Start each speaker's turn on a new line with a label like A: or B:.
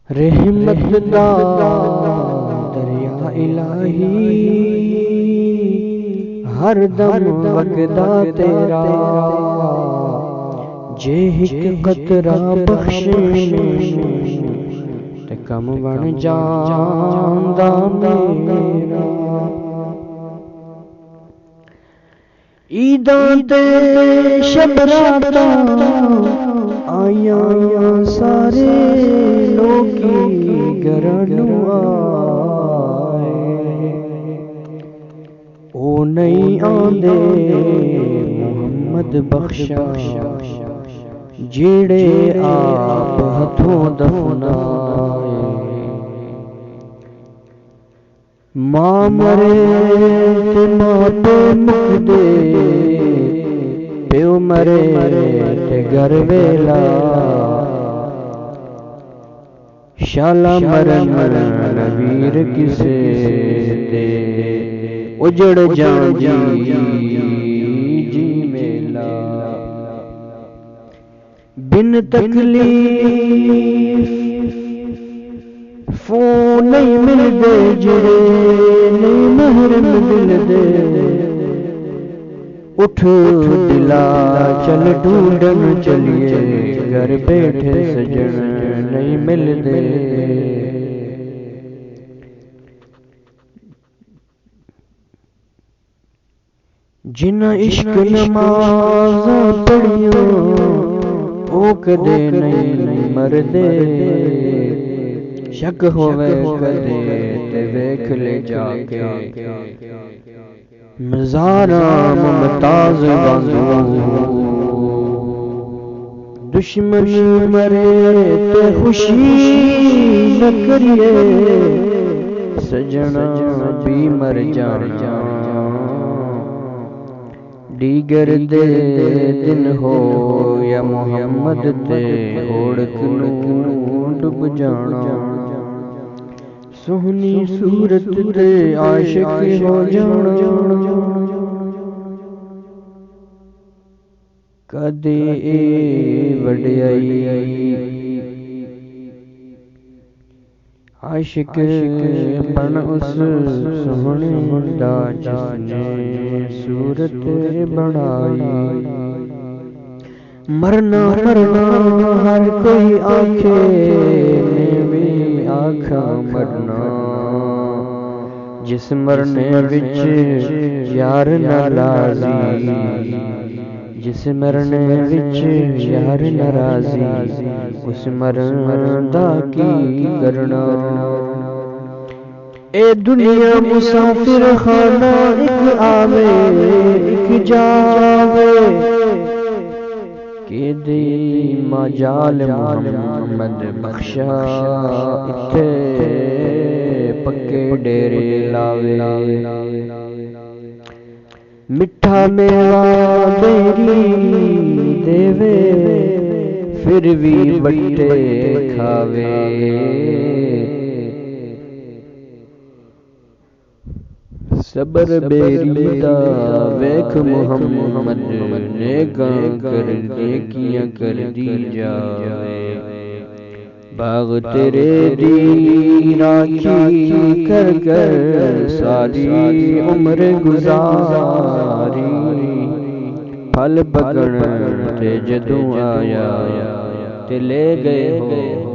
A: رحمت دا دریا الہی ہر دم وگدا تیرا، جے ایک قطرہ بخشے تے کم بن جاندا میرا۔ عیداں تے شب راتاں آیاں سارے لوکی گھرانوں آئے، او نہیں آندے محمد بخشا جیڑے آپ ہتھوں دفنائے۔ ماں مرے تے ماں پے مکدے، پیو مرے تے گھر ویلا، شالا مرن ویر کسے دے اجڑ جان جی میلا۔ بن تکلیف فون نہیں ملدے جڑے نہیں محرم دل دے، اٹھ دلا چل ڈھونڈن چلیے، گھر بیٹھے سجن نہیں ملدے۔ جنہ عشق نمازاں پڑھیاں او کدے نہیں مردے، شک ہووے کدے تے ویکھ لے جا کے مزاراں ممتاز وانگوں۔ دشمن مرے تے خوشی نہ کریے، سجنا بھی مر جانا، دیگر دے دن ہو یا محمد تے اوڑک نوں ڈب جانا۔ سونی صورت تے عاشق ہو جانا، کدے وڈیائی عاشق بن اس سوہنے دا جس نے صورت بنائی۔ مرنا مرنا ہر کوئی آنکھے میں بھی آنکھاں مرنا، جس مرنے وچ یار ناراضی، جس مرنے وچ یار ناراضی، اس مرن دا کی کرنا۔ اے دنیا مسافر خانہ، ایک آوے ایک جاوے، کہ دی مجال محمد بخشا اتھے پکے ڈیرے لاوے۔ مٹھا میوا میری دیوے، پھر بھی بٹے کھاوے۔ صبر بیری دا ویکھ محمد، نیکاں کر نیکیاں کر دی جاوے۔ باغ تیرے دی راکھی کر کر ساری عمر گزاری، پھل پکڑ تے جدوں آیا تے لے گئے ہو